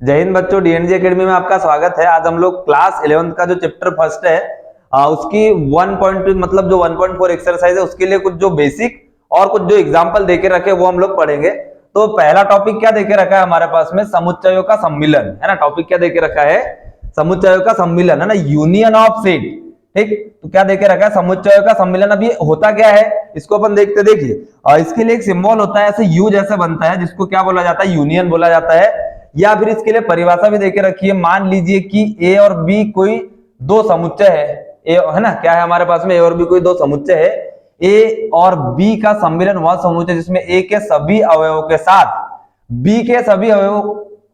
जय हिंद बच्चों, DNG academy में आपका स्वागत है। आज हम लोग क्लास 11th का जो चैप्टर फर्स्ट है उसकी 1.2 मतलब जो 1.4 एक्सरसाइज है उसके लिए कुछ जो बेसिक और कुछ जो एग्जांपल देके रखे वो हम लोग पढ़ेंगे। तो पहला टॉपिक क्या देके रखा है हमारे पास में, समुच्चयों का सम्मिलन है ना। टॉपिक क्या देके रखा है, समुच्चयों का सम्मिलन है ना, यूनियन ऑफ सेट। ठीक, तो क्या देके रखा है, समुच्चयों का सम्मिलन। अब ये होता क्या है इसको अपन देखते, देखिए और इसके लिए एक सिंबल होता है, ऐसे यू जैसे बनता है, जिसको क्या बोला जाता है, यूनियन बोला जाता है। या फिर इसके लिए परिभाषा भी देके रखी है। मान लीजिए कि ए और बी कोई दो समुच्चय है, ए है ना, क्या है हमारे पास में, ए और बी कोई दो समुच्चय है। ए और बी का सम्मिलन वह समुच्चय जिसमें ए के सभी अवयवों के साथ बी के सभी अवयव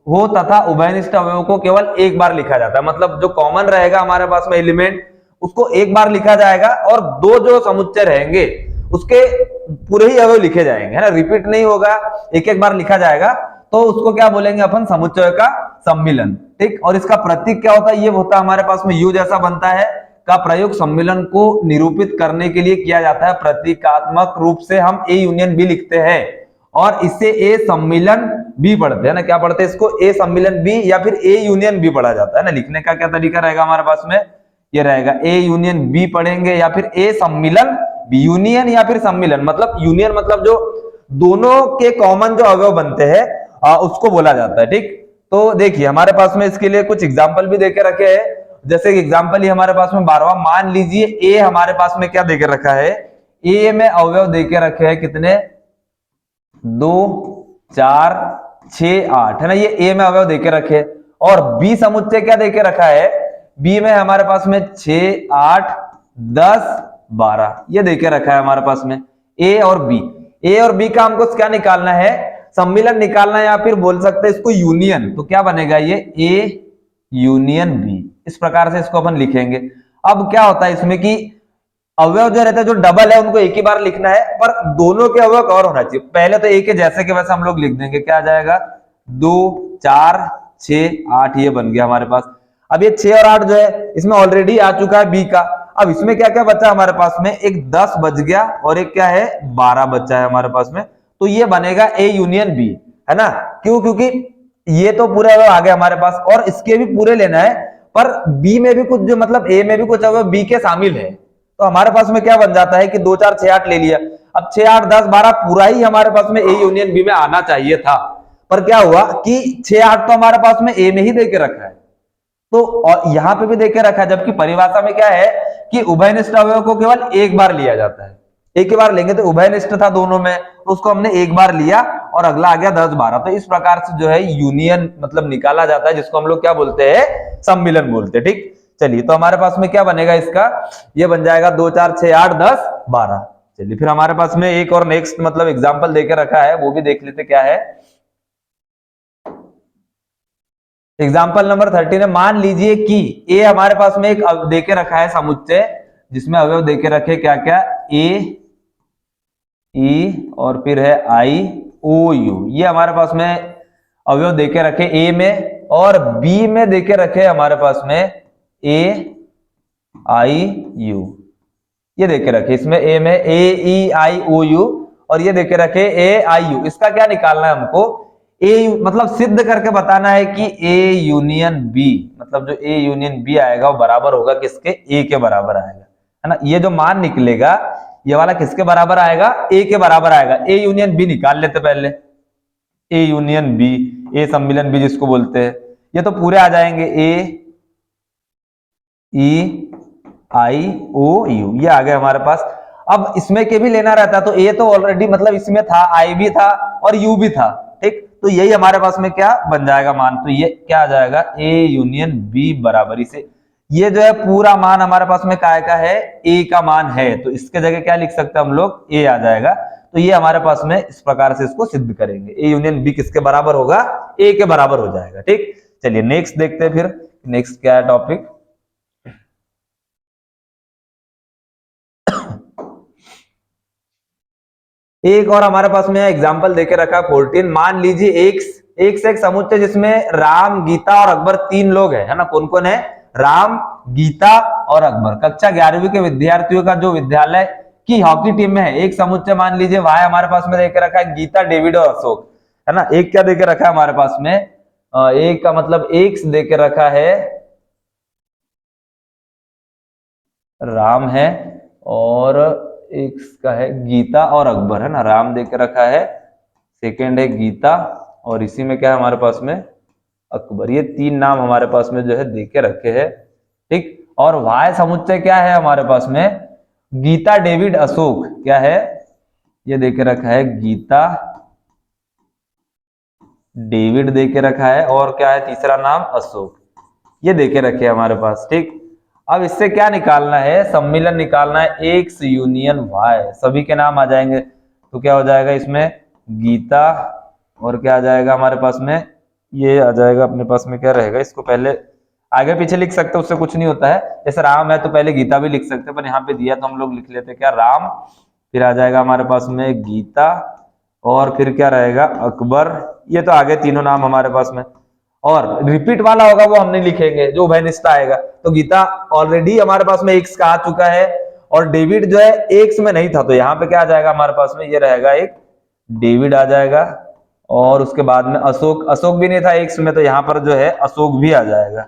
हो तथा उभयनिष्ठ अवयवों को केवल एक बार लिखा जाता है। मतलब जो कॉमन रहेगा हमारे पास में एलिमेंट, उसको एक बार लिखा जाएगा और दो जो समुच्चय रहेंगे उसके पूरे ही अवयव लिखे जाएंगे, है ना, रिपीट नहीं होगा, एक एक बार लिखा जाएगा। तो उसको क्या बोलेंगे अपन, समुच्चय का सम्मिलन। ठीक, और इसका प्रतीक क्या होता है, ये होता है हमारे पास में यू जैसा बनता है, का प्रयोग सम्मिलन को निरूपित करने के लिए किया जाता है। प्रतीकात्मक रूप से हम ए यूनियन बी लिखते हैं और इससे ए सम्मिलन बी पढ़ते हैं ना। क्या पढ़ते हैं इसको, ए सम्मिलन बी या फिर ए यूनियन बी पढ़ा जाता है ना। लिखने का क्या तरीका रहेगा हमारे पास में, ये रहेगा ए यूनियन बी पढ़ेंगे या फिर ए सम्मिलन बी। यूनियन या फिर सम्मिलन मतलब, यूनियन मतलब जो दोनों के कॉमन जो अवयव बनते हैं उसको बोला जाता है। ठीक, तो देखिए हमारे पास में इसके लिए कुछ एग्जाम्पल भी देके रखे हैं। जैसे एग्जाम्पल ही हमारे पास में 12वां, मान लीजिए ए हमारे पास में क्या देके रखा है, ए में अवयव देके रखे हैं कितने, 2 4 6 8 है ना, ये ए में अवयव देके रखे। और बी समुच्चय क्या देके रखा है, बी में हमारे पास में 6 8 10 12 ये देके रखा है हमारे पास में। ए और बी, ए और बी का हमको क्या निकालना है, सम्मिलन निकालना है, या फिर बोल सकते हैं इसको यूनियन। तो क्या बनेगा ये, ए यूनियन बी, इस प्रकार से इसको अपन लिखेंगे। अब क्या होता है इसमें कि अवयव जो रहता है जो डबल है उनको एक ही बार लिखना है, पर दोनों के अवयव और होना चाहिए। पहले तो ए के जैसे के वैसे हम लोग लिख देंगे, क्या आ जाएगा, 2 4 6 8 ये बन गया हमारे पास। अब ये 6 और 8 जो है इसमें ऑलरेडी आ चुका है बी का। अब इसमें क्या क्या बचा हमारे पास में, एक 10 बच गया और एक क्या है 12 बचा है हमारे पास में। तो ये बनेगा ए यूनियन बी, है ना। क्यों, क्योंकि ये तो पूरे अवयव आ गए हमारे पास और इसके भी पूरे लेना है, पर बी में भी कुछ जो मतलब ए में भी कुछ अवयव बी के शामिल है। तो हमारे पास में क्या बन जाता है कि 2 4 6 8 ले लिया। अब 6 8 10 12 पूरा ही हमारे पास में ए यूनियन बी में आना चाहिए था, पर क्या हुआ कि 6 8 तो हमारे पास में ए में ही देके रखा है, तो और यहां पे भी देके रखा है। जबकि परिभाषा में क्या है कि उभयनिष्ठ अवयव को केवल एक बार लिया जाता है, एक ही बार लेंगे। तो उभयनिष्ठ था दोनों में, तो उसको हमने एक बार लिया और अगला आ गया 10 12। तो इस प्रकार से जो है यूनियन मतलब निकाला जाता है, जिसको हम लोग क्या बोलते हैं, सम्मिलन बोलते हैं। ठीक, चलिए तो हमारे पास में क्या बनेगा इसका, ये बन जाएगा 2 4 6 8 10 12। चलिए फिर हमारे पास में एक और नेक्स्ट मतलब एग्जाम्पल देके रखा है, वो भी देख लेते क्या है। एग्जाम्पल नंबर 13 है, मान लीजिए कि ए हमारे पास में एक देके रखा है समुच्चय जिसमें अवयव देके रखे क्या क्या, ए ई और फिर है आई ओ यू। ये हमारे पास में अवयव देके रखे ए में, और बी में देके रखे हमारे पास में ए आई यू, ये देके रखे। इसमें ए में ए ई आई ओ यू और ये देके रखे ए आई यू। इसका क्या निकालना है हमको, ए मतलब सिद्ध करके बताना है कि ए यूनियन बी, मतलब जो ए यूनियन बी आएगा वो बराबर होगा किसके, ए के बराबर आएगा, है ना। ये जो मान निकलेगा ये वाला किसके बराबर आएगा, ए के बराबर आएगा। ए यूनियन बी निकाल लेते पहले, ए यूनियन बी, ए सम्मिलन बी जिसको बोलते हैं। ये तो पूरे आ जाएंगे, ए ई आई ओ यू, ये आ गए हमारे पास। अब इसमें के भी लेना रहता तो ए तो ऑलरेडी मतलब इसमें था, आई भी था और यू भी था। ठीक, तो यही हमारे पास में क्या बन जाएगा मान, तो ये क्या आ जाएगा, ए यूनियन बी बराबरी से ये जो है पूरा मान हमारे पास में काय का है, ए का मान है। तो इसके जगह क्या लिख सकते हैं हम लोग, ए आ जाएगा। तो ये हमारे पास में इस प्रकार से इसको सिद्ध करेंगे, ए यूनियन बी किसके बराबर होगा, ए के बराबर हो जाएगा। ठीक, चलिए नेक्स्ट देखते हैं फिर, नेक्स्ट क्या है टॉपिक। एक और हमारे पास में एग्जाम्पल देके रखा है 14, मान लीजिए एक से एक समुच्चय जिसमें राम, गीता और अकबर 3 लोग है ना। कौन कौन है, राम, गीता और अकबर। कक्षा 11वीं के विद्यार्थियों का जो विद्यालय की हॉकी टीम में है, एक समुच्चय मान लीजिए वहां हमारे पास में देके रखा है गीता, डेविड और अशोक, है ना। एक क्या देके रखा है हमारे पास में, एक का मतलब एक्स दे के रखा है, राम है, और एक्स का है गीता और अकबर, है ना। राम दे के रखा है, सेकंड है गीता, और इसी में क्या है हमारे पास में अकबर। ये तीन नाम हमारे पास में जो है दे के रखे हैं, ठीक। और वाय समुच्चय क्या है हमारे पास में, गीता डेविड अशोक, क्या है ये दे के रखा है, गीता डेविड दे के रखा है, और क्या है तीसरा नाम अशोक, ये दे के रखे हमारे पास, ठीक। अब इससे क्या निकालना है, सम्मिलन निकालना है, एक्स यूनियन वाई, सभी के नाम आ जाएंगे, तो क्या हो जाएगा इसमें गीता, और क्या आ जाएगा हमारे पास में, ये आ जाएगा अपने पास में, क्या रहेगा, इसको पहले आगे पीछे लिख सकते हैं, उससे कुछ नहीं होता है। जैसे राम है तो पहले गीता भी लिख सकते हैं, पर यहाँ पे दिया तो हम लोग लिख लेते हैं क्या, राम, फिर आ जाएगा हमारे पास में गीता, और फिर क्या रहेगा अकबर। ये तो आगे तीनों नाम हमारे पास में, और रिपीट वाला होगा वो हम नहीं लिखेंगे, जो उभयनिष्ठ आएगा। तो गीता ऑलरेडी हमारे पास में एक्स का आ चुका है, और डेविड जो है एक्स में नहीं था, तो यहाँ पे क्या आ जाएगा हमारे पास में, ये रहेगा एक डेविड आ जाएगा, और उसके बाद में अशोक, अशोक भी नहीं था एक्स में, तो यहाँ पर जो है अशोक भी आ जाएगा,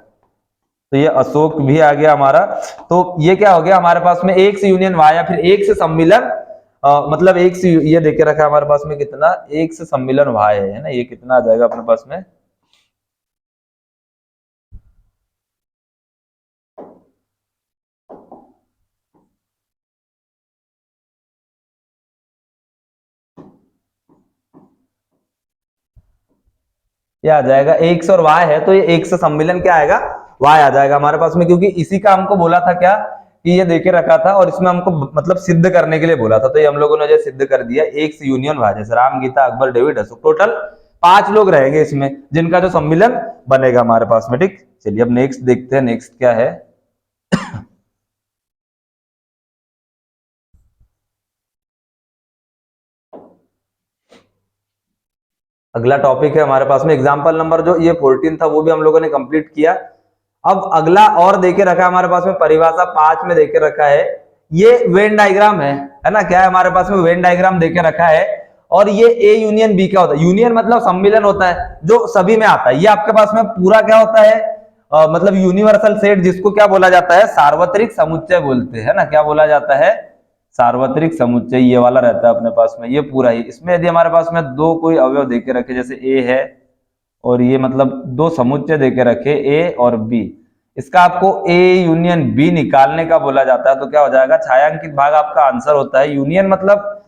तो ये अशोक भी आ गया हमारा। तो ये क्या हो गया हमारे पास में, एक्स यूनियन वाई, या फिर एक से सम्मिलन, मतलब एक्स, ये देखे रखा है हमारे पास में कितना, एक से सम्मिलन वाई है ना, ये कितना आ जाएगा अपने पास में, ये आ जाएगा एक्स और वाई है, तो ये एक से सम्मिलन क्या आएगा, वाई आ जाएगा हमारे पास में, क्योंकि इसी का हमको बोला था क्या, कि ये देके रखा था, और इसमें हमको मतलब सिद्ध करने के लिए बोला था, तो ये हम लोगों ने जो सिद्ध कर दिया, एक्स यूनियन वाई, जैसे राम गीता अकबर डेविड अशोक, टोटल 5 लोग रहेंगे इसमें, जिनका जो सम्मिलन बनेगा हमारे पास में, ठीक। चलिए अब नेक्स्ट देखते हैं, नेक्स्ट क्या है। अगला टॉपिक है हमारे पास में एग्जाम्पल नंबर, जो ये 14 था वो भी हम लोगों ने कंप्लीट किया। अब अगला और देके रखा है हमारे पास में, परिभाषा 5 में देके रखा है, ये वेन डायग्राम है ना, क्या है हमारे पास में, वेन डायग्राम देके रखा है, और ये ए यूनियन बी क्या होता है, यूनियन मतलब सम्मिलन होता है, जो सभी में आता है। ये आपके पास में पूरा क्या होता है, मतलब यूनिवर्सल सेट, जिसको क्या बोला जाता है, सार्वत्रिक समुच्चय बोलते हैं ना, क्या बोला जाता है, सार्वत्रिक समुच्चय, ये वाला रहता है अपने पास में, ये पूरा ही। इसमें यदि हमारे पास में दो कोई अवयव देके रखे, जैसे ए है, और ये मतलब दो समुच्चय देके रखे ए और बी, इसका आपको ए यूनियन बी निकालने का बोला जाता है, तो क्या हो जाएगा, छायांकित भाग आपका आंसर होता है। यूनियन मतलब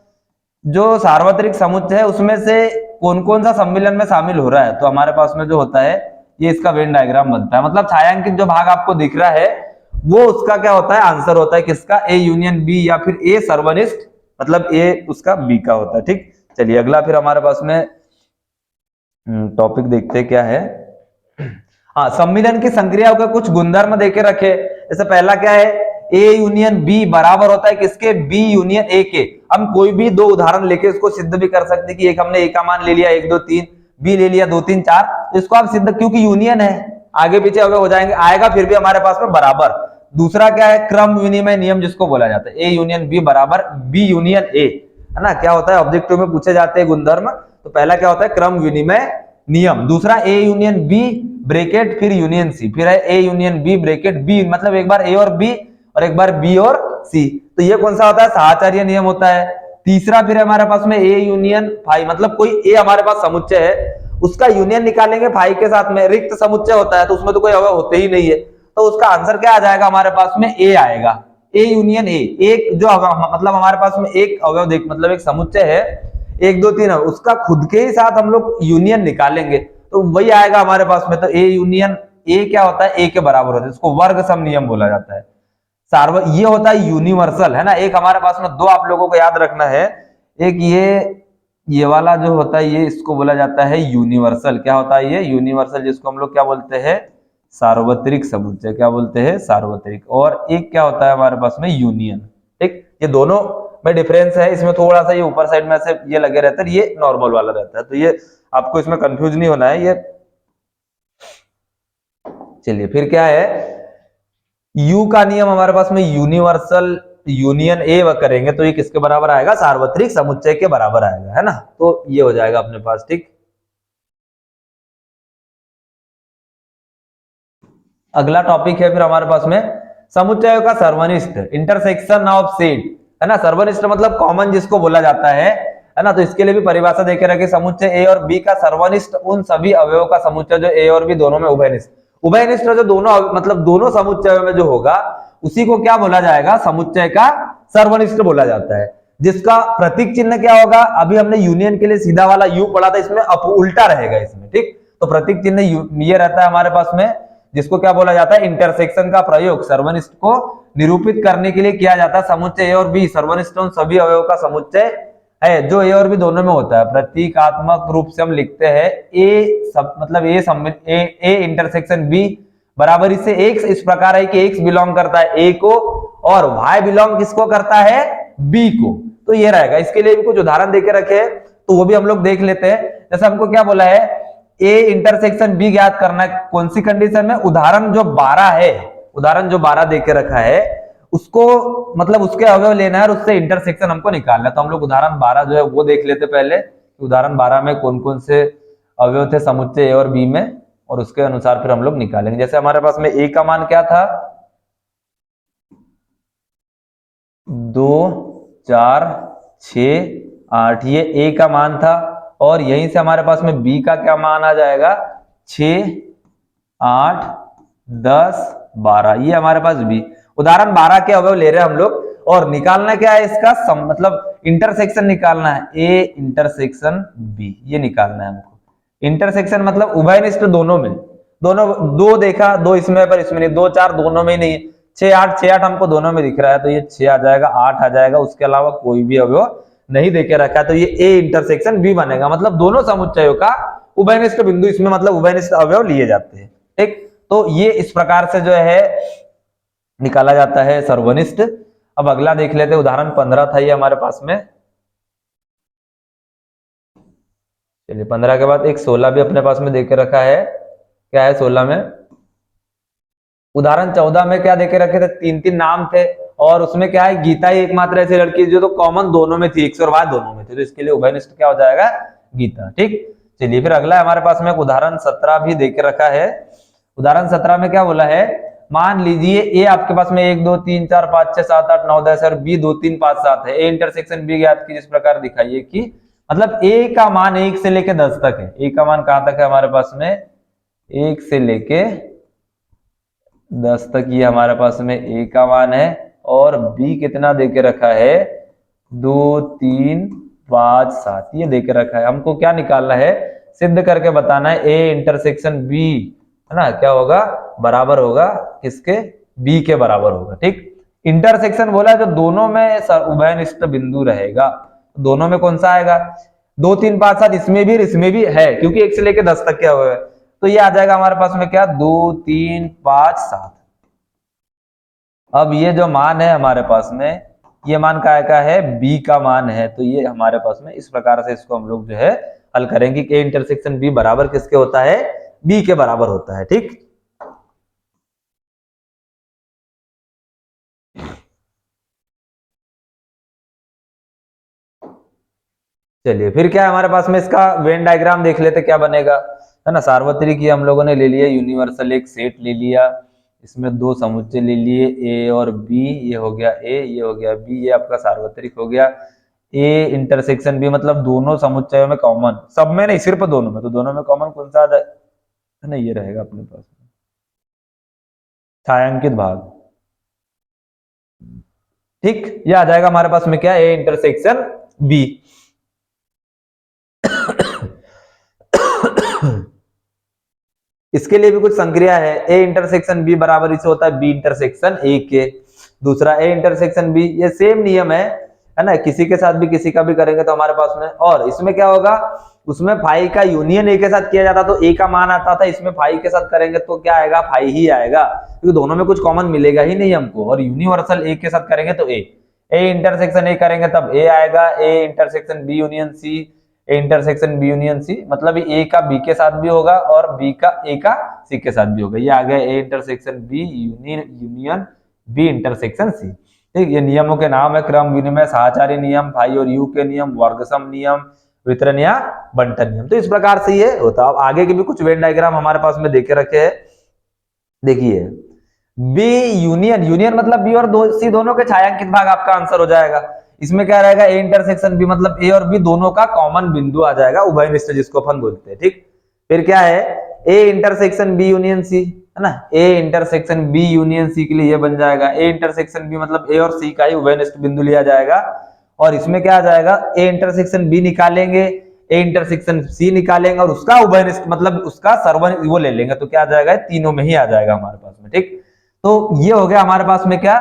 जो सार्वत्रिक समुच्चय है उसमें से कौन कौन सा सम्मिलन में शामिल हो रहा है, तो हमारे पास में जो होता है, ये इसका वेन डायग्राम बनता है। मतलब छायांकित जो भाग आपको दिख रहा है, वो उसका क्या होता है, आंसर होता है किसका, ए यूनियन बी, या फिर ए सर्वनिष्ठ, मतलब ए उसका बी का होता है, ठीक। चलिए अगला फिर हमारे पास में टॉपिक देखते हैं क्या है। हाँ, सम्मिलन की संक्रियाओं के कुछ गुणधर्म देके रखे, जैसे पहला क्या है, ए यूनियन बी बराबर होता है किसके, बी यूनियन ए के। हम कोई भी दो उदाहरण लेके इसको सिद्ध भी कर सकते हैं, कि एक हमने ए का मान ले लिया 1 2 3, बी ले लिया 2 3 4, तो इसको आप सिद्ध, क्योंकि यूनियन है, आगे पीछे अगर हो जाएंगे आएगा, फिर भी हमारे पास में बराबर। दूसरा क्या है, क्रम विनिमय नियम जिसको बोला जाता है, ए यूनियन बी बराबर बी यूनियन ए, है ना। क्या होता है, ऑब्जेक्टिव में पूछे जाते हैं गुणधर्म, तो पहला क्या होता है, क्रम विनिमय नियम। दूसरा ए यूनियन बी ब्रेकेट फिर यूनियन सी, फिर है A union B bracket B, मतलब एक बार ए और बी और एक बार बी और सी, तो ये कौन सा होता है, साहचर्य नियम होता है। तीसरा फिर हमारे पास में ए यूनियन फाई, मतलब कोई ए हमारे पास समुच्चय है, उसका यूनियन निकालेंगे फाई के साथ में, रिक्त समुच्चय होता है तो उसमें तो कोई अवयव होते ही नहीं है, तो उसका आंसर क्या आ जाएगा हमारे पास में, ए आएगा, ए यूनियन ए। एक जो मतलब हमारे पास में एक अवयव देख, मतलब एक समुच्चय है 1 2 3, उसका खुद के ही साथ हम लोग यूनियन निकालेंगे तो वही आएगा हमारे पास में। तो ए यूनियन ए क्या होता है, ए के बराबर होता है, इसको वर्ग सम नियम बोला जाता है। ये होता है यूनिवर्सल, है ना। एक हमारे पास में दो आप लोगों को याद रखना है, एक ये वाला जो होता है, ये इसको बोला जाता है यूनिवर्सल। क्या होता है ये यूनिवर्सल, जिसको हम लोग क्या बोलते हैं, सार्वत्रिक समुच्चय, क्या बोलते हैं, सार्वत्रिक। और एक क्या होता है हमारे पास में, यूनियन, ठीक। ये दोनों में डिफरेंस है, इसमें थोड़ा सा ये ऊपर साइड में से ये लगे रहता है, ये नॉर्मल वाला रहता है, तो ये आपको इसमें कंफ्यूज नहीं होना है ये। चलिए फिर क्या है, यू का नियम हमारे पास में, यूनिवर्सल यूनियन ए करेंगे तो ये किसके बराबर आएगा, सार्वत्रिक समुच्चय के बराबर आएगा, है ना। तो ये हो जाएगा अपने पास, ठीक। अगला टॉपिक है फिर हमारे पास में समुच्चयों का सर्वनिष्ठ, इंटरसेक्शन ऑफ सेट, है ना। सर्वनिष्ठ मतलब कॉमन जिसको बोला जाता है ना। तो इसके लिए भी परिभाषा देके रखे, समुच्चय ए और बी का सर्वनिष्ठ उन सभी अवयवों का समुच्चय जो ए और बी दोनों में उभयनिष्ठ, उभयनिष्ठ जो दोनों मतलब दोनों समुच्चयों में जो होगा उसी को क्या बोला जाएगा, समुच्चय का सर्वनिष्ठ बोला जाता है। जिसका प्रतीक चिन्ह क्या होगा, अभी हमने यूनियन के लिए सीधा वाला यू पढ़ा था, इसमें उल्टा रहेगा इसमें, ठीक। तो प्रतीक चिन्ह ये रहता है हमारे पास में, जिसको क्या बोला जाता है, इंटरसेक्शन का प्रयोग सर्वनिष्ठ को निरूपित करने के लिए किया जाता है। समुच्चय ए और बी सर्वनिष्ठ उन सभी अवयवों का समुच्चय है जो ए और बी दोनों में होता है। प्रतीकात्मक रूप से हम लिखते हैं ए सब मतलब ए इंटरसेक्शन बी बराबर इससे एक्स, इस प्रकार है कि एक्स बिलोंग करता है ए को और वाई बिलोंग किसको करता है, बी को। तो ये रहेगा। इसके लिए भी कुछ उदाहरण देके रखे तो वो भी हम लोग देख लेते हैं। जैसे हमको क्या बोला है, ए इंटरसेक्शन बी ज्ञात करना है, कौन सी कंडीशन में, उदाहरण जो 12 है, उदाहरण जो 12 देके रखा है उसको मतलब उसके अवयव लेना है और उससे इंटरसेक्शन हमको निकालना है। तो हम लोग उदाहरण 12 जो है वो देख लेते पहले, उदाहरण 12 में कौन कौन से अवयव थे समुच्चय ए और बी में, और उसके अनुसार फिर हम लोग निकालेंगे। जैसे हमारे पास में ए का मान क्या था, 2 4 6 8, ये ए का मान था। और यहीं से हमारे पास में बी का क्या मान आ जाएगा, 6 8 10 12, ये हमारे पास बी। उदाहरण 12 के अवयव ले रहे हैं हम लोग, और निकालना क्या है इसका मतलब इंटरसेक्शन निकालना है, ए इंटरसेक्शन बी, ये निकालना है हमको। इंटरसेक्शन मतलब उभयनिष्ठ दोनों में, दोनों दो देखा, दो इसमें पर इसमें नहीं, 2 4 दोनों में नहीं, 6 8 हमको दोनों में दिख रहा है, तो ये 6 आ जाएगा, 8 आ जाएगा, उसके अलावा कोई भी अवयव नहीं देके रखा है, तो ये ए इंटरसेक्शन बी बनेगा। मतलब दोनों समुच्चयों का उभयनिष्ठ बिंदु इसमें मतलब उभयनिष्ठ अवयव लिए जाते हैं, ठीक। तो ये इस प्रकार से जो है निकाला जाता है सर्वनिष्ठ। अब अगला देख लेते हैं, उदाहरण 15 था ये हमारे पास में। चलिए 15 के बाद एक 16 भी अपने पास में देके रखा है। क्या है 16 में, उदाहरण 14 में क्या देके रखे थे, 3 नाम थे, और उसमें क्या है, गीता ही एकमात्र ऐसी लड़की जो तो कॉमन दोनों में थी, एक्स और वाई दोनों में थे, तो इसके लिए उभयनिष्ठ क्या हो जाएगा, गीता, ठीक। चलिए फिर अगला हमारे पास में उदाहरण 17 भी देके रखा है। उदाहरण 17 में क्या बोला है, मान लीजिए ए आपके पास में 1 2 3 4 5 6 7 8 9 10 और बी 2 3 5 7 है। ए इंटरसेक्शन बी ज्ञात की जिस प्रकार दिखाइए कि मतलब ए का मान 1 से लेके 10 तक है। ए का मान कहां तक है हमारे पास में, 1 से लेके 10 तक ये हमारे पास में ए का मान है, और बी कितना देके रखा है, 2 3 5 7 ये देके रखा है। हमको क्या निकालना है, सिद्ध करके बताना है ए इंटरसेक्शन बी, है ना, क्या होगा, बराबर होगा किसके, बी के बराबर होगा, ठीक। इंटरसेक्शन बोला है जो दोनों में उभयनिष्ठ बिंदु रहेगा, दोनों में कौन सा आएगा, 2 3 5 7 इसमें भी और इसमें भी है, क्योंकि 1 से लेके 10 तक क्या हुआ है, तो ये आ जाएगा हमारे पास में क्या, 2 3 5 7। अब ये जो मान है हमारे पास में, ये मान का है, बी का मान है, तो ये हमारे पास में इस प्रकार से इसको हम लोग जो है हल करेंगे कि ए इंटरसेक्शन बी बराबर किसके होता है, बी के बराबर होता है, ठीक। चलिए फिर क्या है हमारे पास में, इसका वेन डायग्राम देख लेते क्या बनेगा, है ना। सार्वत्रिक ये हम लोगों ने ले लिया, यूनिवर्सल एक सेट ले लिया, इसमें 2 समुच्चय ले लिए ए और बी, ये हो गया ए, ये हो गया बी, ये आपका सार्वत्रिक हो गया। ए इंटरसेक्शन बी मतलब दोनों समुच्चयों में कॉमन, सब में नहीं सिर्फ दोनों में, तो दोनों में कॉमन कौन सा है ना, ये रहेगा अपने पास छायांकित भाग, ठीक। ये आ जाएगा हमारे पास में क्या, ए इंटरसेक्शन बी। इसके लिए भी कुछ संक्रिया है, ए इंटरसेक्शन बी बराबर इसे होता है बी इंटरसेक्शन ए के। दूसरा ए इंटरसेक्शन बी, ये सेम नियम है ना, किसी के साथ भी किसी का भी करेंगे तो हमारे पास में, और इसमें क्या होगा, उसमें फाई का यूनियन ए के साथ किया जाता तो ए का मान आता था, इसमें फाई के साथ करेंगे तो क्या आएगा, फाई ही आएगा, क्योंकि दोनों में कुछ कॉमन मिलेगा ही नहीं हमको। और यूनिवर्सल ए के साथ करेंगे तो ए इंटरसेक्शन ए करेंगे तब ए आएगा, A intersection B union C, A intersection B union C मतलब ए का बी के साथ भी होगा और बी का ए का सी के साथ भी होगा। ये आ गया A intersection B union B intersection C, ठीक। ये नियमों के नाम है, क्रम विनिमय, साहचारी नियम, फाई और यू के नियम, वर्गसम नियम, वितरण या बंटन नियम। तो इस प्रकार से ये होता है। अब आगे के भी कुछ वेन डायग्राम हमारे पास में देके रखे हैं, देखिए बी यूनियन, यूनियन मतलब बी और सी दोनों के छायांकित भाग आपका आंसर हो जाएगा। इसमें क्या रहेगा, ए इंटरसेक्शन बी मतलब ए और बी दोनों का कॉमन बिंदु आ जाएगा, उभयनिष्ठ जिसको अपन बोलते हैं। ठीक, फिर क्या है, A intersection B union C, है ना, A intersection B union C के लिए ये बन जाएगा ए इंटरसेक्शन बी मतलब ए और सी का ही उभयनिष्ठ बिंदु लिया जाएगा। और इसमें क्या आ जाएगा, ए इंटरसेक्शन बी निकालेंगे, ए इंटरसेक्शन सी निकालेंगे और उसका उभयनिष्ठ मतलब उसका सर्वन वो ले लेंगे, तो क्या आ जाएगा, तीनों में ही आ जाएगा हमारे पास में। ठीक, तो ये हो गया हमारे पास में क्या,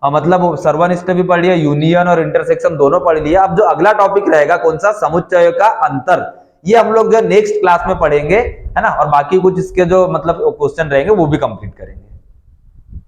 मतलब सर्वनिष्ठ भी पढ़ लिया, यूनियन और इंटरसेक्शन दोनों पढ़ लिया। अब जो अगला टॉपिक रहेगा कौन सा, समुच्चय का अंतर, ये हम लोग जो नेक्स्ट क्लास में पढ़ेंगे, है ना, और बाकी कुछ इसके जो मतलब क्वेश्चन रहेंगे वो भी कंप्लीट करेंगे।